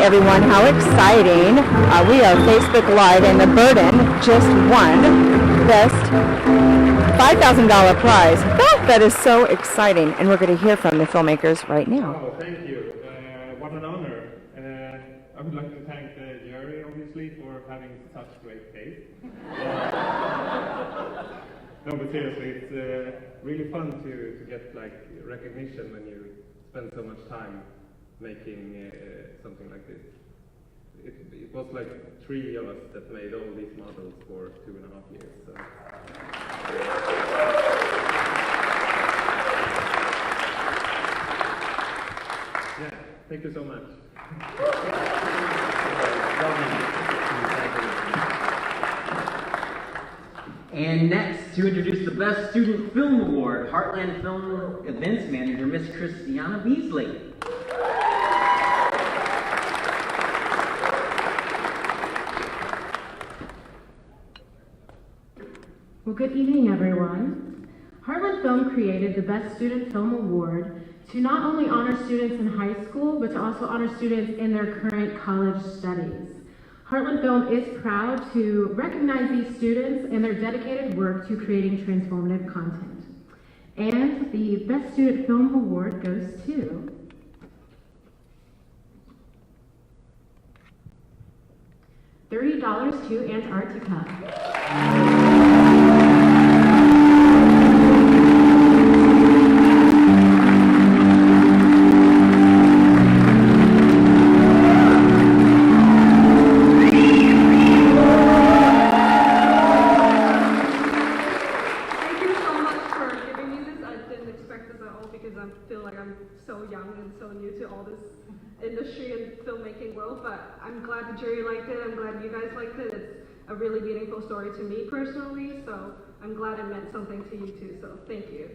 everyone, how exciting. We are Facebook Live, and the Burden just won Best $5,000 prize. That is so exciting, and we're going to hear from the filmmakers right now. Oh, thank you. What an honor. I would like to thank Jerry, obviously, for having such great taste. No, but seriously, it's really fun to get like recognition when you spend so much time making something like this. It was like 3 of us that made all these models for 2.5 years. So. Yeah, thank you so much. And next, to introduce the Best Student Film Award, Heartland Film Events Manager, Miss Christiana Beasley. Well, good evening, everyone. Heartland Film created the Best Student Film Award to not only honor students in high school, but to also honor students in their current college studies. Heartland Film is proud to recognize these students and their dedicated work to creating transformative content. And the Best Student Film Award goes to $30 to Antarctica. I'm glad the jury liked it. I'm glad you guys liked it. It's a really meaningful story to me personally, so I'm glad it meant something to you too, so thank you.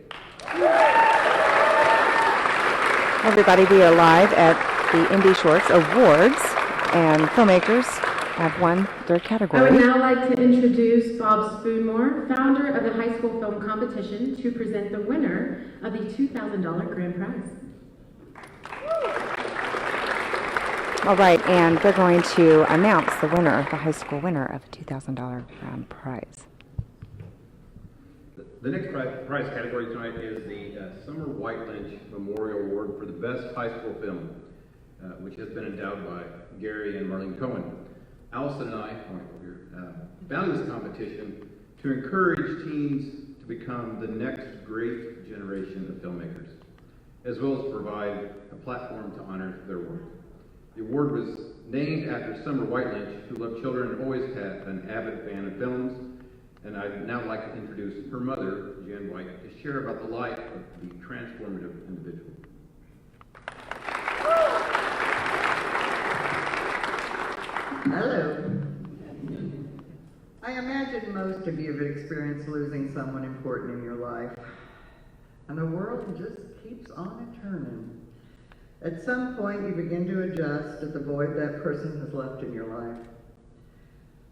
Everybody, we are live at the Indy Shorts Awards, and filmmakers have won their category. I would now like to introduce Bob Spoonmore, founder of the high school film competition, to present the winner of the $2,000 grand prize. All right, and they're going to announce the winner, the high school winner of a $2,000 grand prize. The next prize category tonight is the Summer White Lynch Memorial Award for the Best High School Film, which has been endowed by Gary and Marlene Cohen. Allison and I founded this competition to encourage teens to become the next great generation of filmmakers, as well as provide a platform to honor their work. The award was named after Summer White Lynch, who loved children and always had an avid fan of films. And I'd now like to introduce her mother, Jan White, to share about the life of the transformative individual. Hello. I imagine most of you have experienced losing someone important in your life. And the world just keeps on turning. At some point, you begin to adjust to the void that person has left in your life.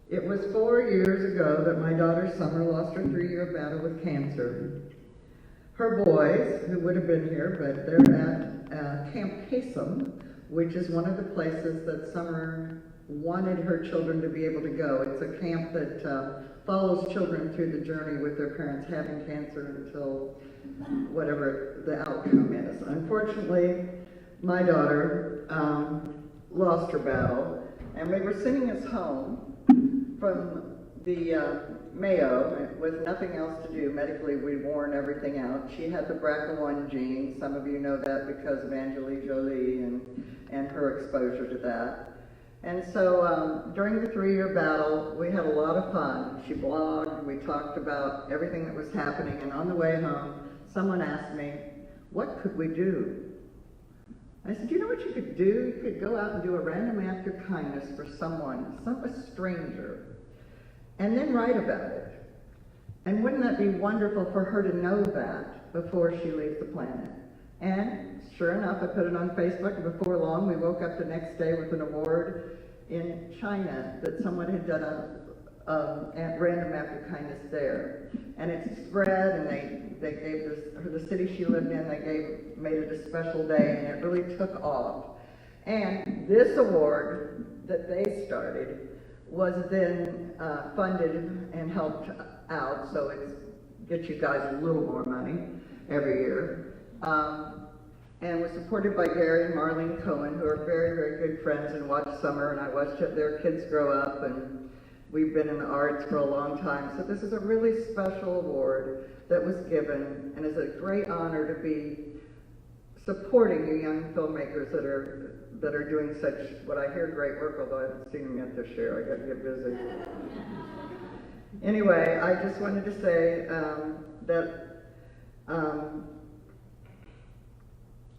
It was 4 years ago that my daughter Summer lost her 3-year battle with cancer. Her boys, who would have been here, but they're at Camp Kasem, which is one of the places that Summer wanted her children to be able to go. It's a camp that follows children through the journey with their parents having cancer until whatever the outcome is. Unfortunately, my daughter lost her battle, and we were sending us home from the Mayo with nothing else to do. Medically, we'd worn everything out. She had the BRCA1 gene. Some of you know that because of Angelina Jolie and her exposure to that. And so during the 3-year battle, we had a lot of fun. She blogged, we talked about everything that was happening, and on the way home, someone asked me, what could we do? I said, you know what you could do? You could go out and do a random act of kindness for someone, a stranger, and then write about it. And wouldn't that be wonderful for her to know that before she leaves the planet? And sure enough, I put it on Facebook, and before long, we woke up the next day with an award in China that someone had done a random act of kindness there. And it spread, and they gave the city she lived in, made it a special day, and it really took off. And this award that they started was then funded and helped out, so it gets you guys a little more money every year. And was supported by Gary and Marlene Cohen, who are very, very good friends and watched Summer, and I watched their kids grow up, and we've been in the arts for a long time. So this is a really special award that was given, and it's a great honor to be supporting you young filmmakers that are doing such, what I hear, great work, although I haven't seen them yet this year. I got to get busy. Anyway, I just wanted to say that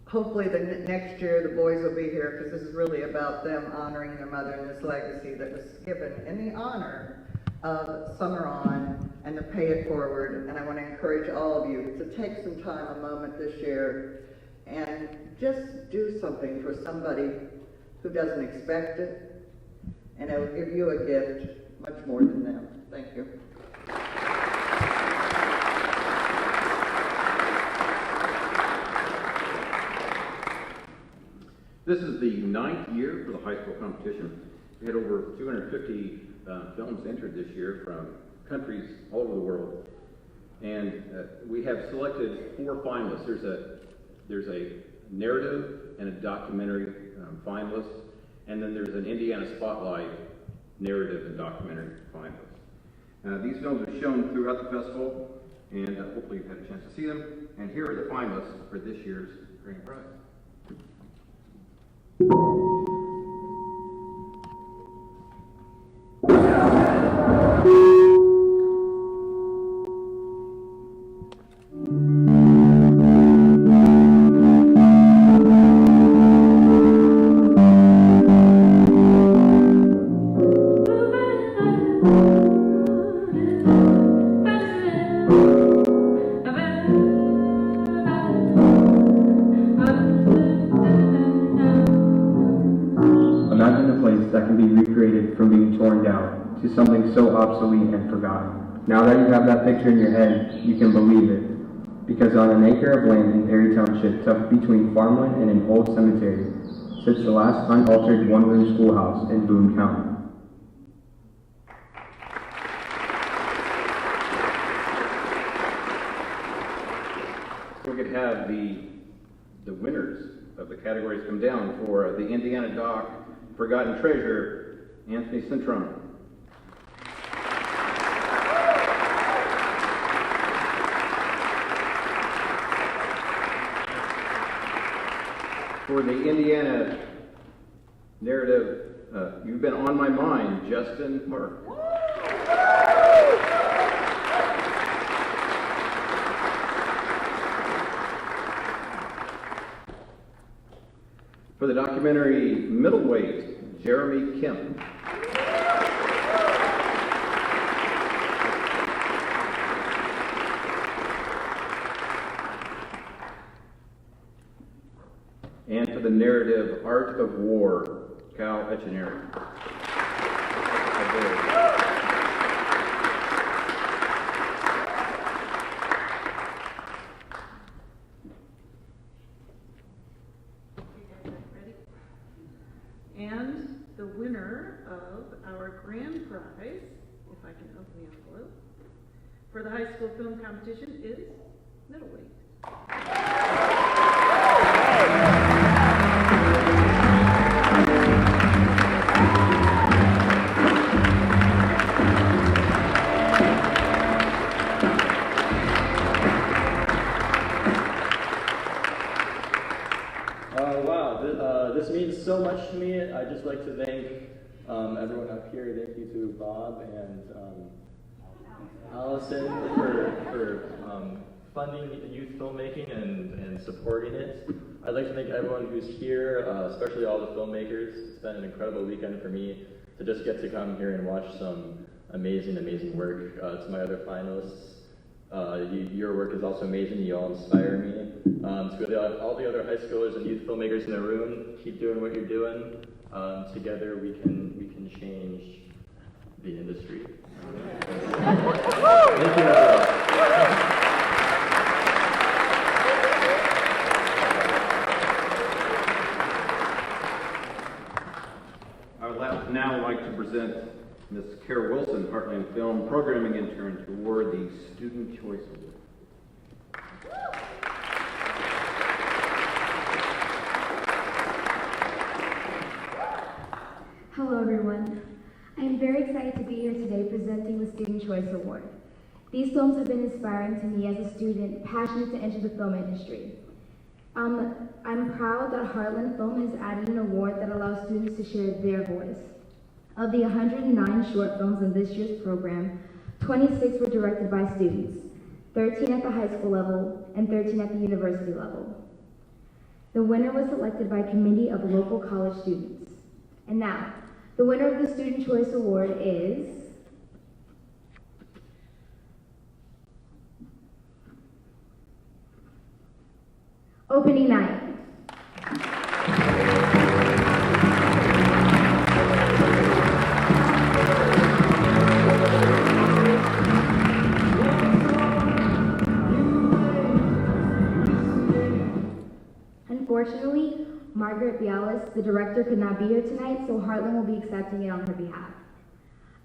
hopefully next year the boys will be here, because this is really about them honoring their mother and this legacy that was given in the honor of Summer On and the Pay It Forward. And I want to encourage all of you to take some time, a moment this year, and just do something for somebody who doesn't expect it, and it will give you a gift much more than them. Thank you. This is the 9th year for the high school competition. We had over 250 films entered this year from countries all over the world. And we have selected 4 finalists. There's a narrative and a documentary finalist, and then there's an Indiana Spotlight narrative and documentary finalist. These films are shown throughout the festival, and hopefully you've had a chance to see them. And here are the finalists for this year's grand prize. From being torn down to something so obsolete and forgotten. Now that you have that picture in your head, you can believe it. Because on an acre of land in Perry Township, tucked between farmland and an old cemetery, sits the last unaltered one-room schoolhouse in Boone County. We could have the winners of the categories come down for the Indiana Doc Forgotten Treasure, Anthony Cintron. For the Indiana narrative, You've Been on My Mind, Justin Park. For the documentary Middleweight, Jeremy Kemp. And for the narrative Art of War, Cal Echenary. And the winner of our grand prize, if I can open the envelope, for the high school film competition is Middleweight. This means so much to me. I'd just like to thank everyone up here. Thank you to Bob and Allison for funding youth filmmaking and supporting it. I'd like to thank everyone who's here, especially all the filmmakers. It's been an incredible weekend for me to just get to come here and watch some amazing work. To my other finalists, your work is also amazing. You all inspire me. To all the other high schoolers and youth filmmakers in the room, keep doing what you're doing. Together we can change the industry. Thank you, everyone. present Ms. Kara Wilson, Heartland Film Programming Intern, to award the Student Choice Award. Hello everyone. I am very excited to be here today presenting the Student Choice Award. These films have been inspiring to me as a student passionate to enter the film industry. I'm proud that Heartland Film has added an award that allows students to share their voice. Of the 109 short films in this year's program, 26 were directed by students, 13 at the high school level and 13 at the university level. The winner was selected by a committee of local college students. And now, the winner of the Student Choice Award is Opening Night. Unfortunately, Margaret Bialis, the director, could not be here tonight, so Heartland will be accepting it on her behalf.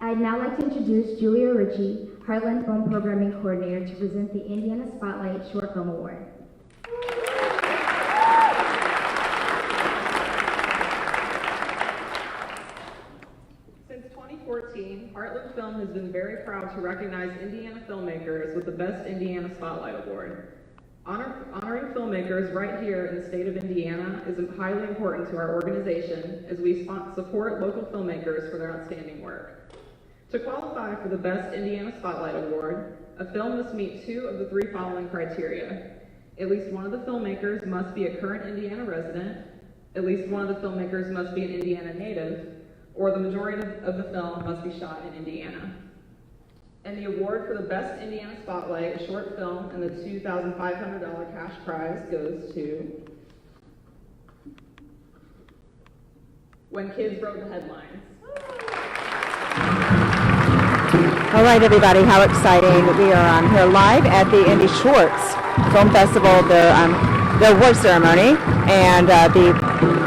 I'd now like to introduce Julia Ritchie, Heartland Film Programming Coordinator, to present the Indiana Spotlight Short Film Award. Since 2014, Heartland Film has been very proud to recognize Indiana filmmakers with the Best Indiana Spotlight Award. Honoring filmmakers right here in the state of Indiana is highly important to our organization as we support local filmmakers for their outstanding work. To qualify for the Best Indiana Spotlight Award, a film must meet 2 of the 3 following criteria. At least one of the filmmakers must be a current Indiana resident, at least one of the filmmakers must be an Indiana native, or the majority of the film must be shot in Indiana. And the award for the Best Indiana Spotlight, a short film, and the $2,500 cash prize goes to When Kids Wrote the Headlines. All right, everybody, how exciting. We are here live at the Indy Shorts Film Festival, their award ceremony, and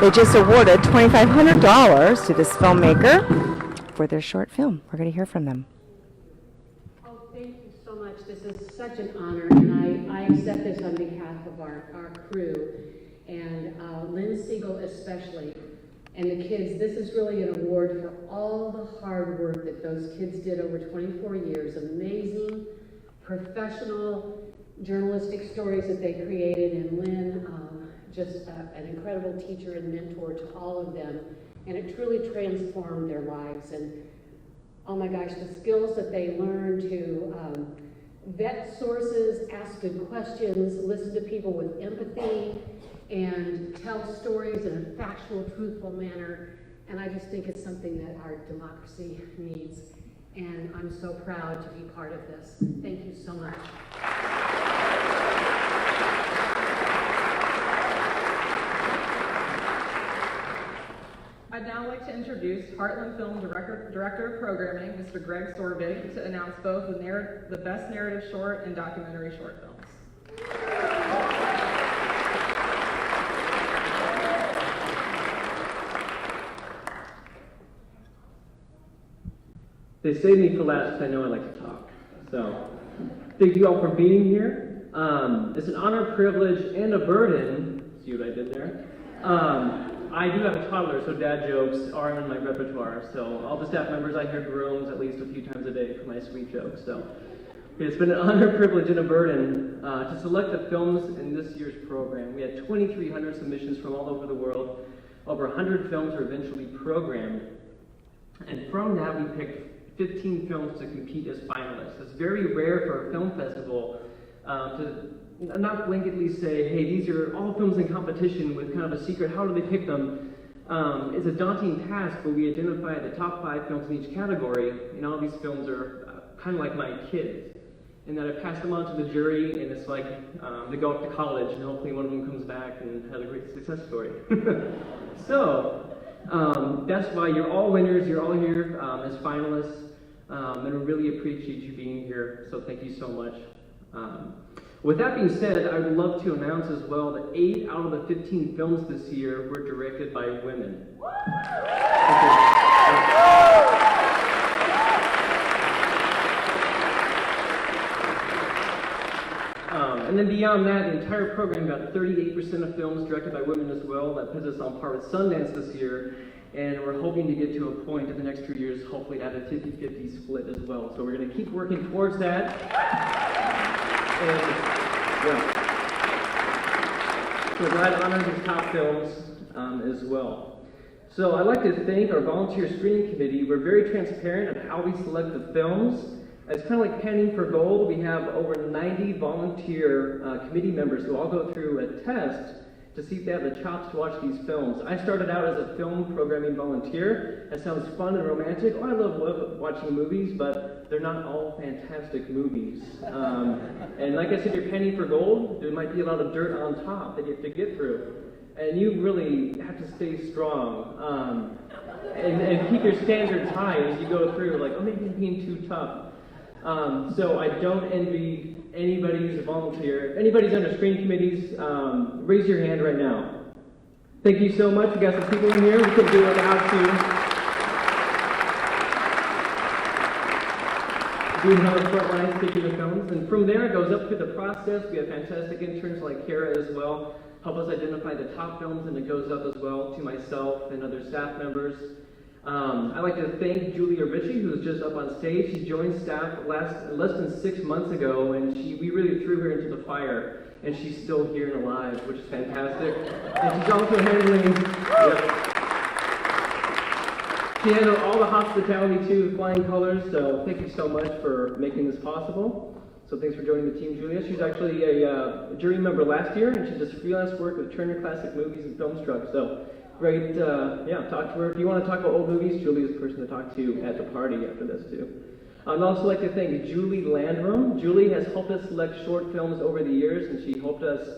they just awarded $2,500 to this filmmaker for their short film. We're going to hear from them. Thank you so much. This is such an honor, and I accept this on behalf of our crew, and Lynn Siegel especially, and the kids. This is really an award for all the hard work that those kids did over 24 years. Amazing, professional, journalistic stories that they created, and Lynn, just an incredible teacher and mentor to all of them, and it truly transformed their lives. And oh my gosh, the skills that they learned to vet sources, ask good questions, listen to people with empathy, and tell stories in a factual, truthful manner. And I just think it's something that our democracy needs. And I'm so proud to be part of this. Thank you so much. I'd now like to introduce Heartland Film Director of Programming, Mr. Greg Sorbig, to announce both the Best Narrative Short and Documentary Short Films. They saved me for last because I know I like to talk. So, thank you all for being here. It's an honor, privilege, and a burden. See what I did there? I do have a toddler, so dad jokes are in my repertoire. So all the staff members, I hear grooms at least a few times a day for my sweet jokes. So it's been an honor, privilege, and a burden to select the films in this year's program. We had 2,300 submissions from all over the world. Over 100 films were eventually programmed. And from that, we picked 15 films to compete as finalists. It's very rare for a film festival to not blanketly say, hey, these are all films in competition with kind of a secret, how do they pick them? It's a daunting task, but we identify the top 5 films in each category, and all these films are kind of like my kids, in that I pass them on to the jury, and it's like they go off to college, and hopefully one of them comes back and has a great success story. So, that's why you're all winners, you're all here as finalists, and we really appreciate you being here, so thank you so much. With that being said, I would love to announce as well that 8 out of the 15 films this year were directed by women. And then beyond that, the entire program got 38% of films directed by women as well. That puts us on par with Sundance this year. And we're hoping to get to a point in the next 2 years, hopefully to have a 50-50 split as well. So we're going to keep working towards that. And, yeah. So we're glad to honor these top films as well. So I'd like to thank our volunteer screening committee. We're very transparent on how we select the films. It's kind of like panning for gold. We have over 90 volunteer committee members who all go through a test to see if they have the chops to watch these films. I started out as a film programming volunteer. That sounds fun and romantic. Oh, I love watching movies, but they're not all fantastic movies. And like I said, you're panning for gold. There might be a lot of dirt on top that you have to get through. And you really have to stay strong and keep your standards high as you go through. Like, oh, maybe I'm being too tough. So I don't envy anybody who's a volunteer. If anybody's under screening committees, raise your hand right now. Thank you so much. We got some people in here. We couldn't do it without you. We have a front line picking the films, and from there it goes up through the process. We have fantastic interns like Kara as well, help us identify the top films, and it goes up as well to myself and other staff members. I'd like to thank Julia Ritchie, who's just up on stage. She joined staff less than 6 months ago, and we really threw her into the fire, and she's still here and alive, which is fantastic. And she's also handling, she handled all the hospitality too, flying colors, so thank you so much for making this possible. So thanks for joining the team, Julia. She's actually a jury member last year, and she does freelance work with Turner Classic Movies and Filmstruck. So great, talk to her. If you want to talk about old movies, Julie's the person to talk to at the party after this too. I'd also like to thank Julie Landrum. Julie has helped us select short films over the years, and she helped us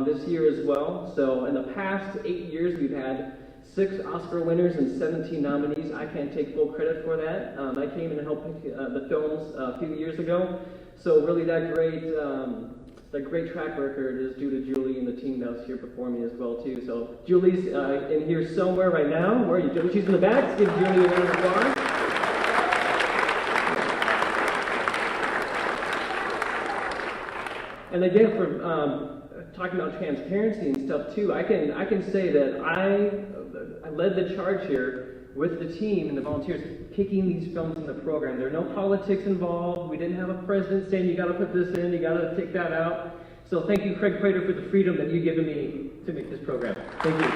this year as well. So in the past 8 years, we've had 6 Oscar winners and 17 nominees. I can't take full credit for that. I came in and helped pick the films a few years ago. So really that great track record is due to Julie and the team that was here before me as well too. So Julie's in here somewhere right now. Where are you, Julie? She's in the back. Let's give Julie a round of applause. And again, for talking about transparency and stuff too, I can say that I led the charge here with the team and the volunteers picking these films in the program. There are no politics involved. We didn't have a president saying you got to put this in, you got to take that out. So thank you, Craig Prater, for the freedom that you've given me to make this program. Thank you.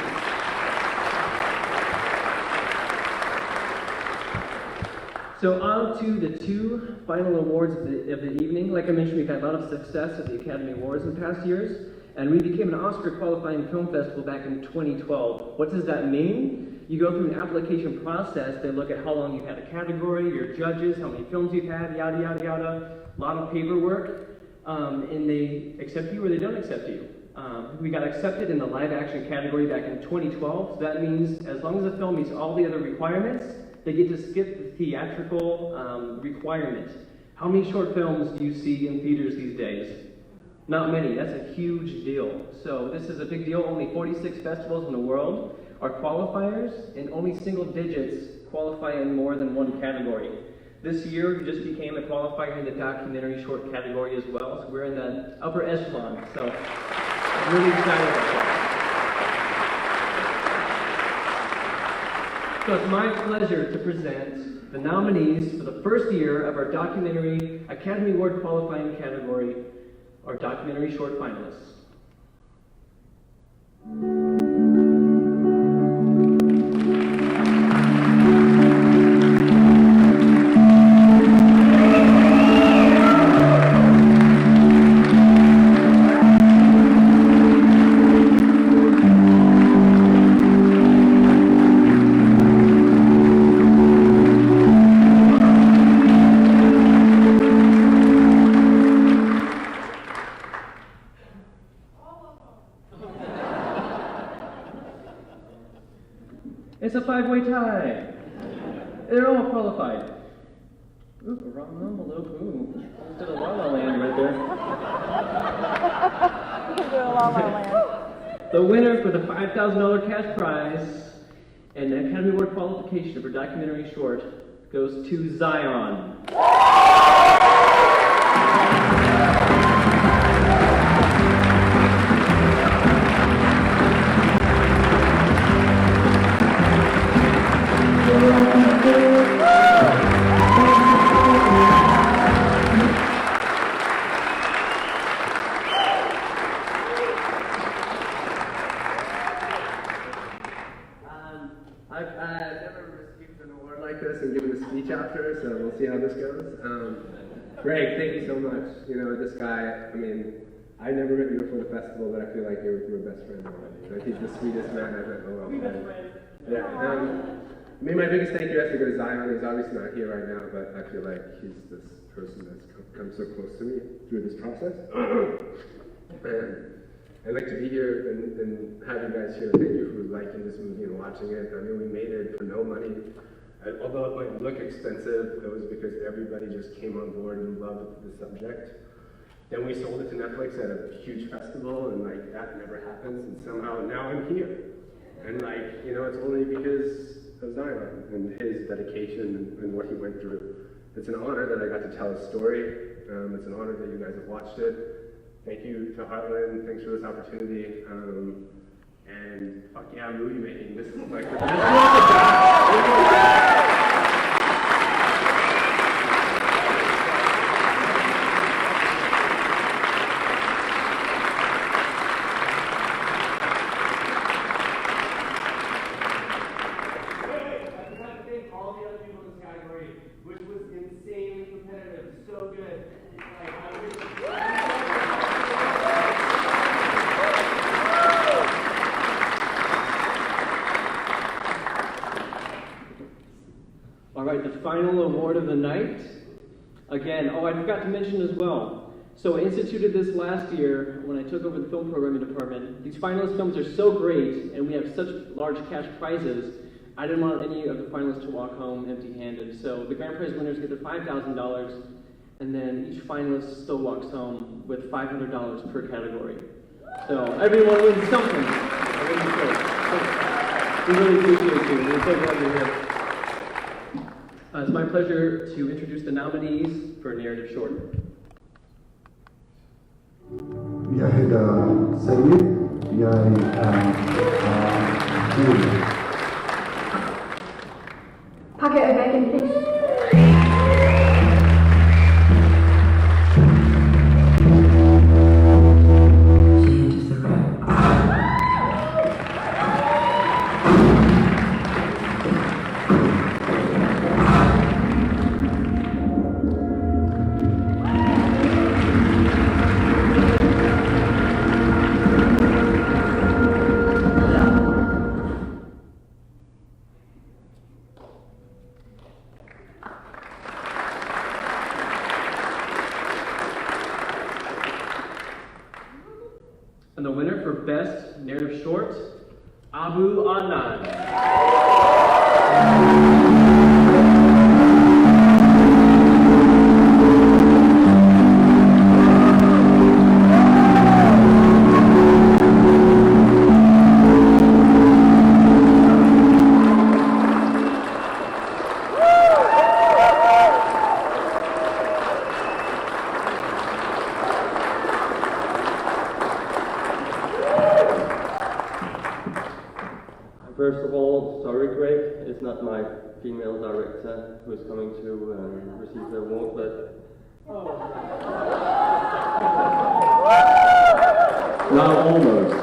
So on to the 2 final awards of the evening. Like I mentioned, we've had a lot of success at the Academy Awards in past years, and we became an Oscar qualifying film festival back in 2012. What does that mean? You go through an application process. They look at how long you've had a category, your judges, how many films you've had, yada, yada, yada. A lot of paperwork. And they accept you or they don't accept you. We got accepted in the live action category back in 2012. So that means as long as the film meets all the other requirements, they get to skip the theatrical requirement. How many short films do you see in theaters these days? Not many. That's a huge deal. So this is a big deal. Only 46 festivals in the world are qualifiers, and only single digits qualify in more than one category. This year, we just became a qualifier in the documentary short category as well, so we're in the upper echelon, so I'm really excited about that. So it's my pleasure to present the nominees for the first year of our Documentary Academy Award qualifying category, our documentary short finalists. It's a 5-way tie. They're all qualified. Ooh, wrong envelope. Ooh, instead of La La Land right there. La La Land. The winner for the $5,000 cash prize and the Academy Award qualification for documentary short goes to Zion. this and giving a speech after, so we'll see how this goes. Greg, thank you so much. You know, this guy, I mean, I never met you before the festival, but I feel like you're my best friend already. Like, he's the sweetest man I've met in a long time. Yeah. I mean, my biggest thank you has to go to Zion. He's obviously not here right now, but I feel like he's this person that's come so close to me through this process. And I'd like to be here and have you guys here. Thank you for liking this movie and watching it. I mean, we made it for no money. Although it might look expensive, it was because everybody just came on board and loved the subject. Then we sold it to Netflix at a huge festival, and like that never happens. And somehow now I'm here, and like, you know, it's only because of Zion and his dedication and what he went through. It's an honor that I got to tell his story. It's an honor that you guys have watched it. Thank you to Heartland. Thanks for this opportunity. And fuck yeah, movie making. This is like this is final award of the night. Again, I forgot to mention as well. So I instituted this last year when I took over the film programming department. These finalist films are so great, and we have such large cash prizes. I didn't want any of the finalists to walk home empty-handed. So the grand prize winners get their $5,000, and then each finalist still walks home with $500 per category. So everyone wins something. We really appreciate you. We're so glad you're here. It's my pleasure to introduce the nominees for Narrative Short. Vi heter Said. Jeg Julia. Pocket a bacon, please. And the winner for Best Narrative Short, Abu Anan. First of all, sorry Greg, it's not my female director who's coming to receive the award, but... Now almost.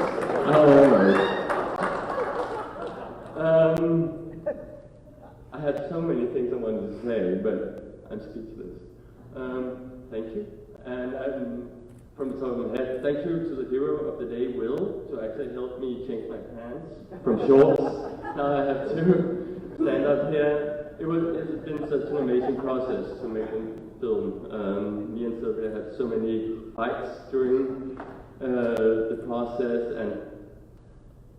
I had so many things I wanted to say, but I'm speechless. Thank you. And from the top of my head, thank you to the hero of the day, Will, to actually help me change my pants from shorts. Now I have to stand up here. It's been such an amazing process to make a film. Me and Sylvia had so many fights during the process and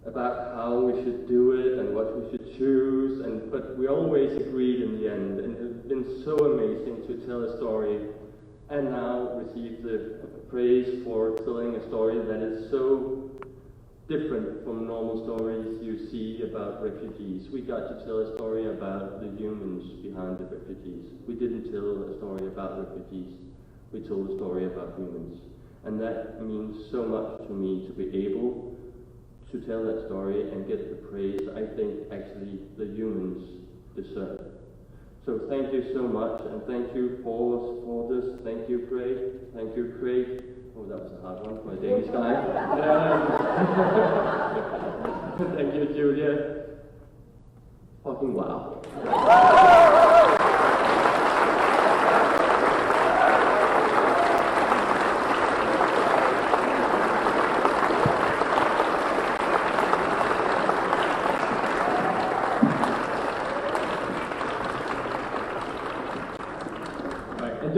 about how we should do it and what we should choose, but we always agreed in the end, and it's been so amazing to tell a story and now receive the praise for telling a story that is so different from normal stories you see about refugees. We got to tell a story about the humans behind the refugees. We didn't tell a story about refugees. We told a story about humans. And that means so much to me to be able to tell that story and get the praise I think actually the humans deserve. So thank you so much, and thank you for this. Thank you, Craig. Thank you, Craig. Oh, that was a hard one for a Danish guy. Thank you, Julia. Fucking wow.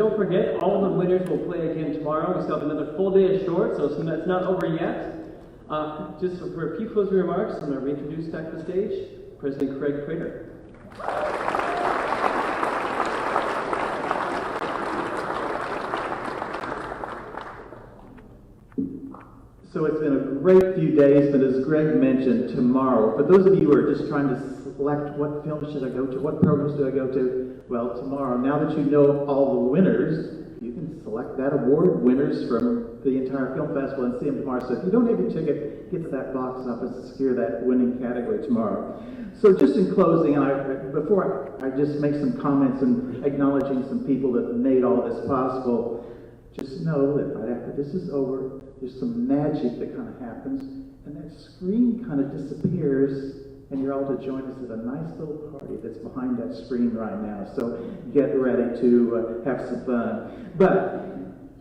don't forget, all the winners will play again tomorrow. We still have another full day of shorts, so it's not over yet. Just for a few closing remarks, I'm going to reintroduce back to the stage President Craig Prater. So it's been a great few days, but as Greg mentioned, tomorrow, for those of you who are just trying to select what film should I go to, what programs do I go to, well, tomorrow, now that you know all the winners, you can select that award winners from the entire film festival and see them tomorrow. So if you don't have your ticket, get to that box office and secure that winning category tomorrow. So just in closing, before I just make some comments and acknowledging some people that made all this possible, just know that right after this is over, there's some magic that kind of happens, and that screen kind of disappears, and you're all to join us at a nice little party that's behind that screen right now. So get ready to have some fun. But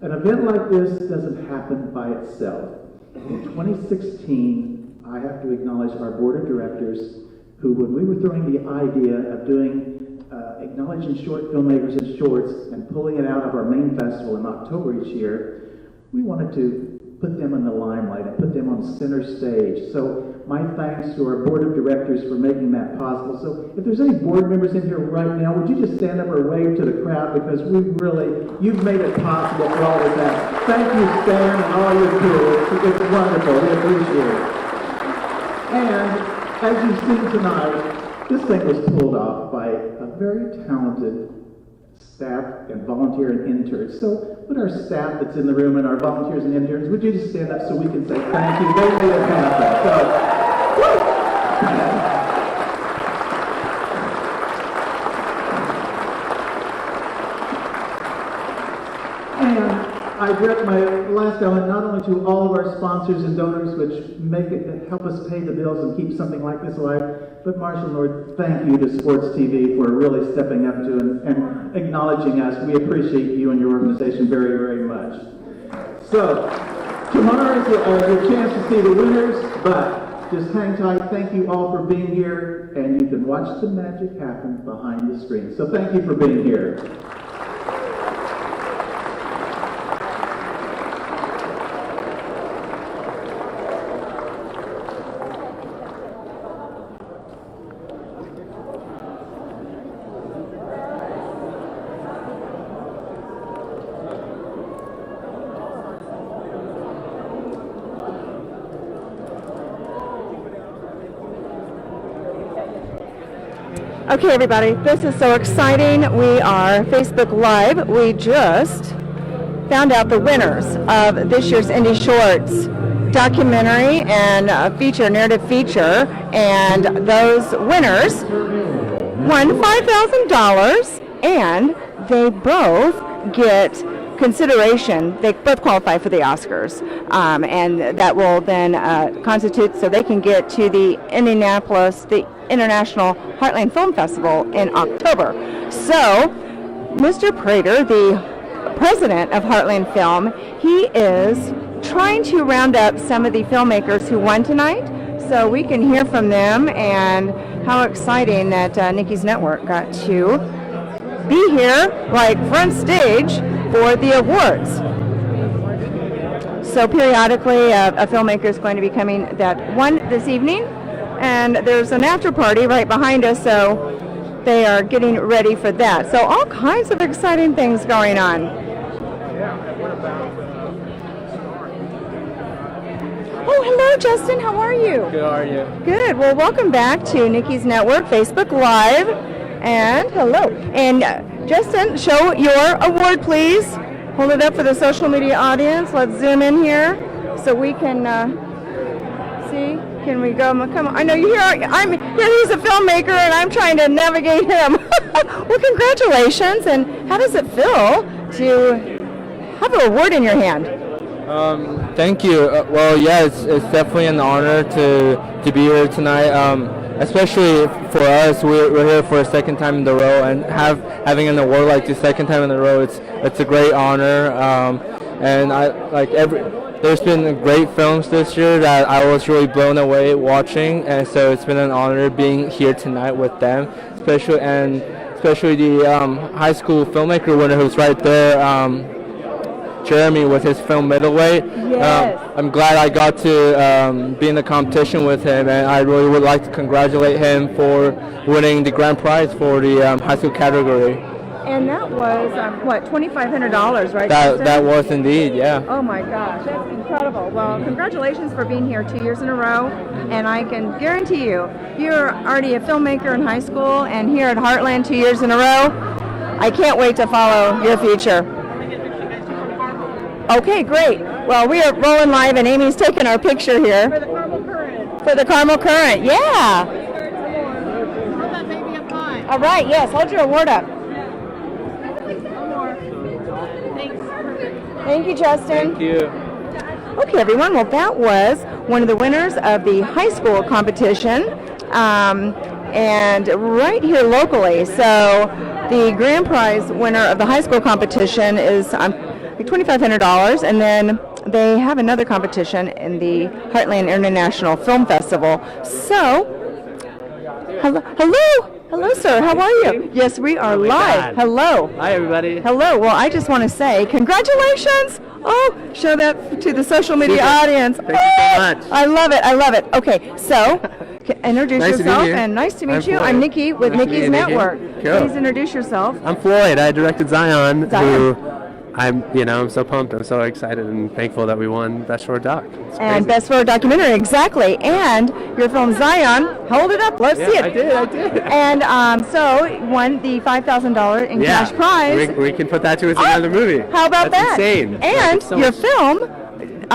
an event like this doesn't happen by itself. In 2016, I have to acknowledge our board of directors, who, when we were throwing the idea of doing acknowledging short filmmakers and shorts and pulling it out of our main festival in October each year, we wanted to put them in the limelight and put them on center stage. So my thanks to our board of directors for making that possible. So if there's any board members in here right now, would you just stand up or wave to the crowd, because you've made it possible for all of that. Thank you, Stan, and all your crew. It's wonderful. We appreciate it. And as you've seen tonight, this thing was pulled off by a very talented staff and volunteer and interns. So would our staff that's in the room and our volunteers and interns, would you just stand up so we can say thank you? They made it happen. So, woo! And I direct my last element not only to all of our sponsors and donors, which help us pay the bills and keep something like this alive, but Marshall Lord, thank you to Sports TV for really stepping up to and acknowledging us. We appreciate you and your organization very, very much. So, tomorrow is your chance to see the winners, but just hang tight. Thank you all for being here, and you can watch the magic happen behind the screen. So thank you for being here. Okay, everybody, this is so exciting. We are Facebook Live. We just found out the winners of this year's Indy Shorts documentary and narrative feature, and those winners won $5,000, and they both get consideration. They both qualify for the Oscars, and that will then constitute so they can get to the Indianapolis, the International Heartland Film Festival in October. So, Mr. Prater, the president of Heartland Film, he is trying to round up some of the filmmakers who won tonight, so we can hear from them, and how exciting that Nikki's Network got to be here, like front stage, for the awards. So periodically, a filmmaker is going to be coming that one this evening, and there's an after party right behind us, so they are getting ready for that. So all kinds of exciting things going on. Oh, hello, Justin. How are you? Good, how are you? Good. Well, welcome back to Nikki's Network Facebook Live. And hello. And Justin, show your award, please. Hold it up for the social media audience. Let's zoom in here so we can see. Can we go? Come on. I know you hear. I'm here. He's a filmmaker, and I'm trying to navigate him. Well, congratulations. And how does it feel to have an award in your hand? Thank you. Well, yeah, it's definitely an honor to be here tonight. Especially for us, we're here for a second time in a row, and having an award like this second time in a row, it's a great honor. And there's been great films this year that I was really blown away watching, and so it's been an honor being here tonight with them, especially especially the high school filmmaker winner who's right there, Jeremy, with his film Middleweight. Yes. I'm glad I got to be in the competition with him, and I really would like to congratulate him for winning the grand prize for the high school category. And that was, what, $2,500, right? That was indeed, yeah. Oh my gosh, that's incredible. Well, congratulations for being here 2 years in a row. And I can guarantee you, you're already a filmmaker in high school and here at Heartland 2 years in a row. I can't wait to follow your future. Okay, great. Well, we are rolling live and Amy's taking our picture here. For the Carmel Current. For the Carmel Current, yeah. Hold that baby up high. All right, yes, hold your award up. One more. Thanks. Thank you, Justin. Thank you. Okay, everyone. Well, that was one of the winners of the high school competition, and right here locally. So the grand prize winner of the high school competition is $2,500, and then they have another competition in the Heartland International Film Festival. So, hello, sir. How are you? Yes, we are live. Hello. Hi, everybody. Hello. Well, I just want to say congratulations. Oh, show that to the social media audience. Thank you so much. I love it. I love it. Okay, so introduce Nice to meet yourself, you. and nice to meet I'm you. Floyd. I'm Nikki with Nice to meet Nikki's you, Nikki. Network. Cool. Please introduce yourself. I'm Floyd. I directed Zion, Zion. who I'm so pumped. I'm so excited and thankful that we won Best Short Doc. It's And crazy. Best Photo Documentary, exactly. And your film Zion, hold it up, let's see it. I did. And so won the $5,000 in Yeah. cash prize. We can put that to another movie. How about That's that? insane. And Thank you so your much.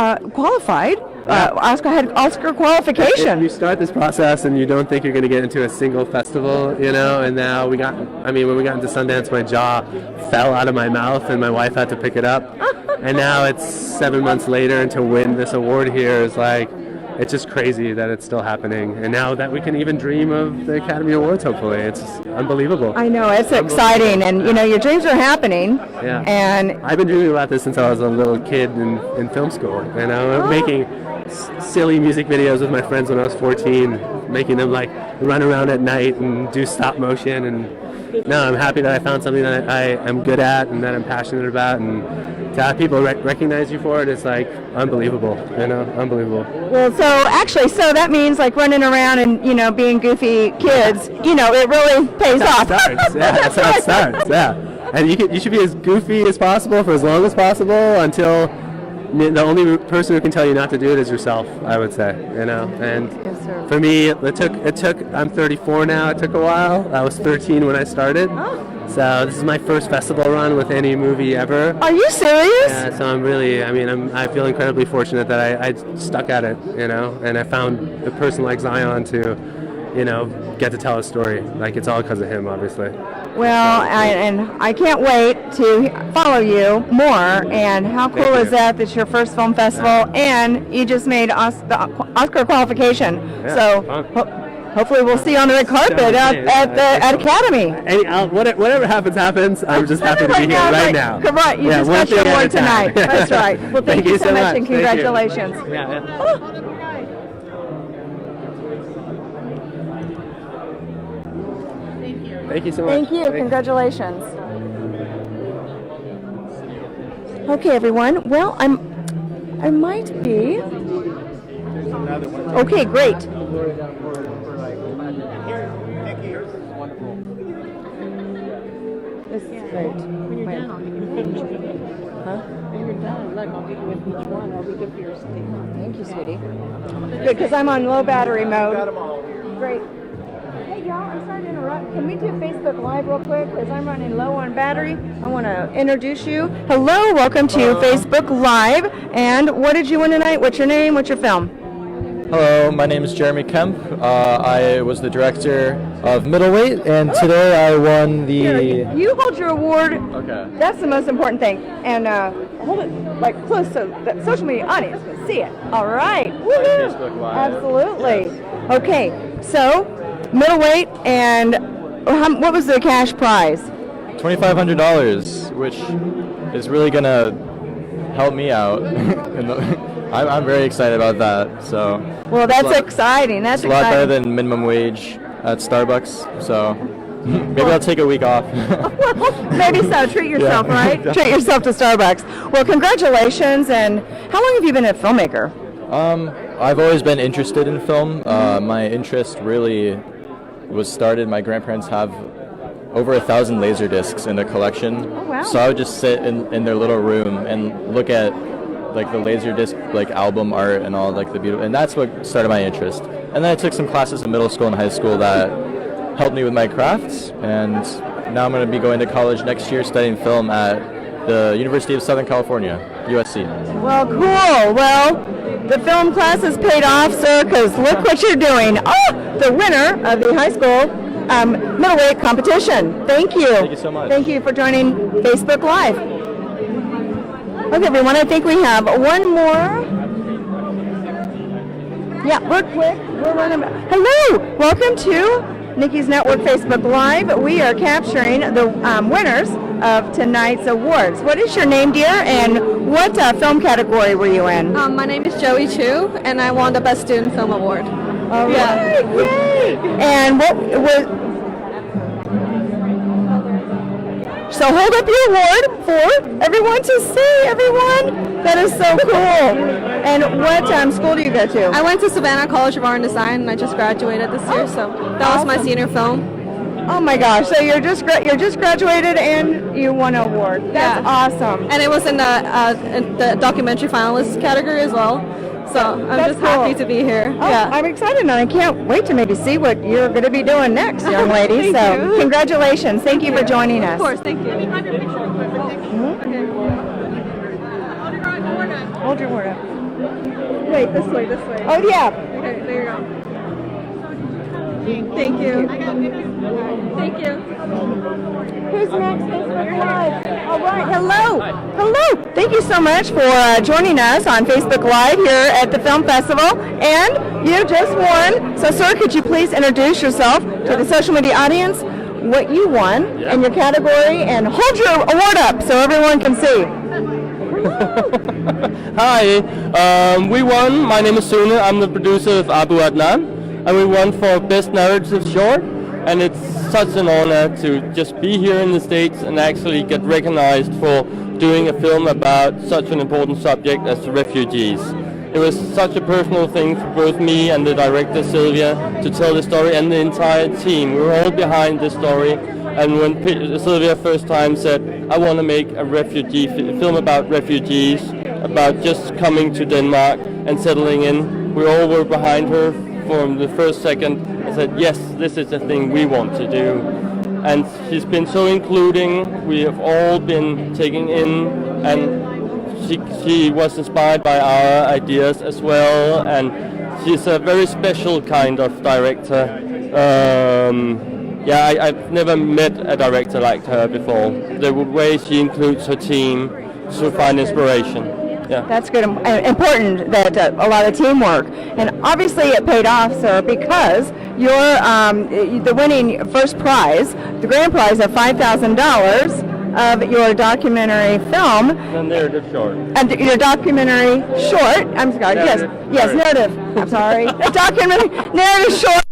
film qualified. Had Oscar qualification. If you start this process and you don't think you're going to get into a single festival, and now when we got into Sundance, my jaw fell out of my mouth and my wife had to pick it up. And now it's 7 months later, and to win this award here is like, it's just crazy that it's still happening. And now that we can even dream of the Academy Awards, hopefully. It's unbelievable. I know, it's exciting. And, your dreams are happening. Yeah. And I've been dreaming about this since I was a little kid in film school. Making silly music videos with my friends when I was 14, making them run around at night and do stop motion. And no, I'm happy that I found something that I am good at and that I'm passionate about. And to have people recognize you for it, it's unbelievable. Unbelievable. well, so that means running around and, being goofy kids, it really pays off. That's how it starts. Yeah. And you should be as goofy as possible for as long as possible until the only person who can tell you not to do it is yourself, I would say, and for me, it took, I'm 34 now, it took a while. I was 13 when I started, so this is my first festival run with any movie ever. Are you serious? Yeah, so I feel incredibly fortunate that I stuck at it, and I found a person like Zion to, get to tell a story. It's all because of him, obviously. Well, I can't wait to follow you more. And how cool is that? That's your first film festival, and you just made the Oscar qualification. Yeah, so hopefully we'll see you on the red carpet at Academy. Whatever happens. I'm just happy to be here right now. Come on, you just got your award tonight. That's right. Well, thank you so much, and congratulations. Thank you so much. Thank you. Congratulations. Okay, everyone. Well, I might be. Okay, great. This is great. When you're done, I'll give you a picture. Huh? When you're done, look, I'll give you with each one. I'll be good for your skin. Thank you, sweetie. Good, because I'm on low battery mode. Great. Hey, y'all, I'm sorry to interrupt. Can we do Facebook Live real quick? Because I'm running low on battery. I want to introduce you. Hello, welcome to Facebook Live. And what did you win tonight? What's your name? What's your film? Hello, my name is Jeremy Kemp. I was the director of Middleweight, and today I won the... Here, you hold your award. Okay. That's the most important thing. And hold it close so that social media audience can see it. All right. Woohoo! Facebook Live. Absolutely. Yes. Okay, so middleweight, and what was the cash prize? $2,500, which is really going to help me out. I'm very excited about that. So. Well, that's exciting. That's it's a lot better than minimum wage at Starbucks. So. Maybe I'll take a week off. Well, maybe so. Treat yourself, Yeah. right? Treat yourself to Starbucks. Well, congratulations. And how long have you been a filmmaker? I've always been interested in film. My interest really was started. My grandparents have over 1,000 laser discs in their collection. Oh, wow. So I would just sit in their little room and look at like the laser disc like album art and all like the beautiful, and that's what started my interest. And then I took some classes in middle school and high school that helped me with my crafts, and now I'm going to be going to college next year studying film at the University of Southern California, USC. Well, cool. Well, the film class has paid off, sir, because look what you're doing. Oh, the winner of the high school middleweight competition. Thank you. Thank you so much. Thank you for joining Facebook Live. Okay, everyone, I think we have one more. Yeah, we're quick. We're running. Hello, welcome to Nikki's Network Facebook Live. We are capturing the winners of tonight's awards. What is your name, dear, and what film category were you in? My name is Joey Chu, and I won the Best Student Film Award. All right, yay! And what was? So hold up your award for everyone to see. Everyone, that is so cool. And what school do you go to? I went to Savannah College of Art and Design, and I just graduated this year, so that was my senior film. Oh my gosh! So you're just graduated and you won an award. That's awesome. And it was in the documentary finalist category as well. So I'm That's just happy cool. to be here. Oh, Yeah. I'm excited, and I can't wait to maybe see what you're going to be doing next, young lady. Thank So you. congratulations! Thank you for joining us. Of course, thank you. Hold your word up. Wait, this way, this way. Oh yeah. Okay, there you go. Thank you. Thank you. Who's next? Facebook Live. All right. Hello. Hello. Thank you so much for joining us on Facebook Live here at the Film Festival. And you just won. So, sir, could you please introduce yourself to the social media audience, what you won in your category, and hold your award up so everyone can see. Hi, we won. My name is Suna. I'm the producer of Abu Adnan, and we won for Best Narrative Short. And it's such an honor to just be here in the States and actually get recognized for doing a film about such an important subject as the refugees. It was such a personal thing for both me and the director Sylvia to tell the story, and the entire team. We were all behind this story. And when Sylvia first time said, I want to make a refugee film about refugees, about just coming to Denmark and settling in, we all were behind her from the first second and said, yes, this is the thing we want to do. And she's been so including, we have all been taking in, and she was inspired by our ideas as well, and she's a very special kind of director. I've never met a director like her before. The way she includes her team to find inspiration. Yeah. That's good. Important that a lot of teamwork, and obviously it paid off, sir, because you're the winning first prize, the grand prize of $5,000 of your documentary film. The narrative short. And your documentary short. I'm sorry. Narrative. I'm sorry. The documentary narrative short.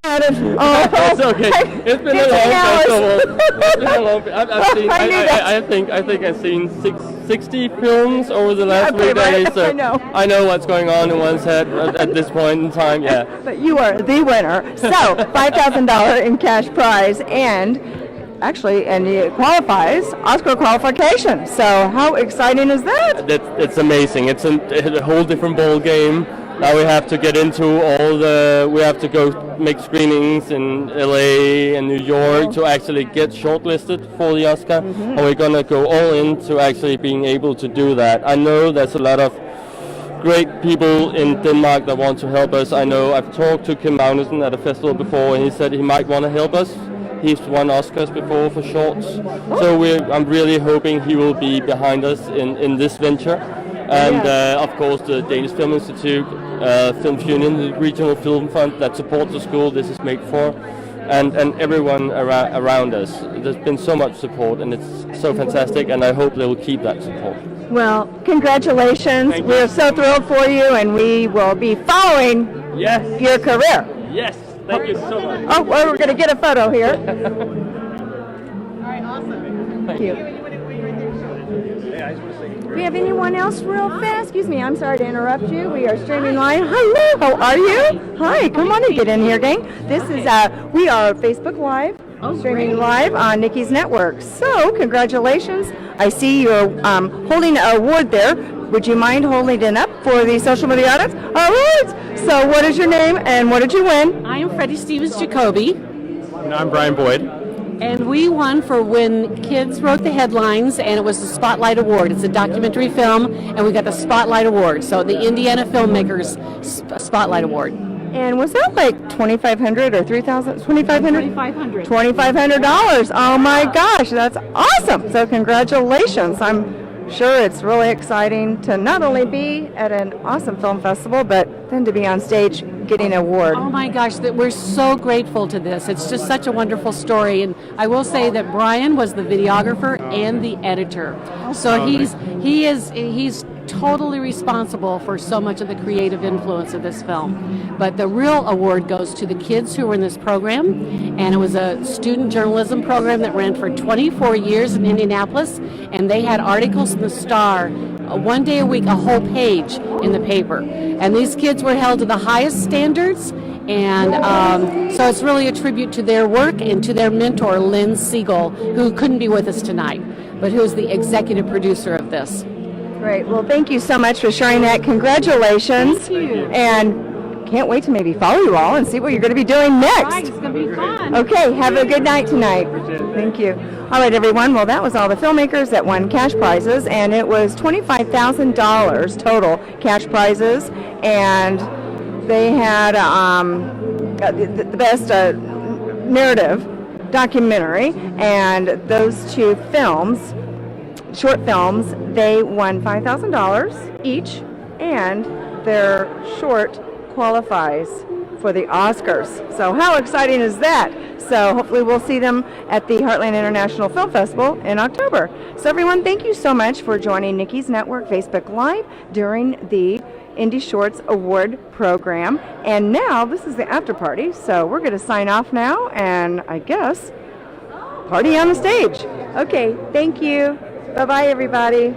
It's okay. It's been a long festival. It's been a long. I think I've seen 60 films over the last 3 days. So I know what's going on in one's head at this point in time. Yeah. But you are the winner. So $5,000 in cash prize, and it qualifies Oscar qualification. So how exciting is that? It's amazing. It's a whole different ball game. Now we have to get into we have to go make screenings in LA and New York to actually get shortlisted for the Oscar. And we're going to go all in to actually being able to do that. I know there's a lot of great people in Denmark that want to help us. I know I've talked to Kim Magnussen at a festival before, and he said he might want to help us. He's won Oscars before for shorts. So I'm really hoping he will be behind us in this venture. And of course the Danish Film Institute, Films Union, the regional film fund that supports the school this is made for, and everyone around us. There's been so much support, and it's so fantastic, and I hope they will keep that support. Well, congratulations. We're so thrilled for you, and we will be following your career. Yes, Thank you so much. Oh, well, we're going to get a photo here. All right, awesome. Thank you. Do we have anyone else real fast? Excuse me, I'm sorry to interrupt you. We are streaming live. Hello, how are you? Hi, come on and get in here, gang. This is, we are Facebook Live, streaming live on Nikki's network. So, congratulations. I see you're holding an award there. Would you mind holding it up for the social media audience? All right. So, what is your name and what did you win? I am Freddie Stevens Jacoby, And I'm Brian Boyd. and we won for when kids wrote the headlines, and it was the Spotlight Award. It's a documentary film, and we got the Spotlight Award. So the Indiana Filmmakers Spotlight Award. And was that like $2,500 or $3,000? $2,500? $2,500. $2,500. Oh my gosh, that's awesome. So congratulations. I'm sure it's really exciting to not only be at an awesome film festival, but then to be on stage getting an award. Oh my gosh, that we're so grateful to this. It's just such a wonderful story, and I will say that Brian was the videographer and the editor. So he's totally responsible for so much of the creative influence of this film. But the real award goes to the kids who were in this program, and it was a student journalism program that ran for 24 years in Indianapolis, and they had articles in the Star one day a week, a whole page in the paper. And these kids were held to the highest standards, and so it's really a tribute to their work and to their mentor, Lynn Siegel, who couldn't be with us tonight, but who's the executive producer of this. Great. Well, thank you so much for sharing that. Congratulations. Thank you. And can't wait to maybe follow you all and see what you're going to be doing next. Right, it's going to be fun. Okay, have a good night tonight. Thank you. All right, everyone. Well, that was all the filmmakers that won cash prizes, and it was $25,000 total cash prizes, and they had the best narrative documentary, and those two films, short films, they won $5,000 each, and their short qualifies for the Oscars. So how exciting is that? So hopefully we'll see them at the Heartland International Film Festival in October. So everyone, thank you so much for joining Nikki's Network Facebook Live during the Indy Shorts Award program. And now this is the after party, so we're going to sign off now and I guess party on the stage. Okay, thank you. Bye-bye, everybody.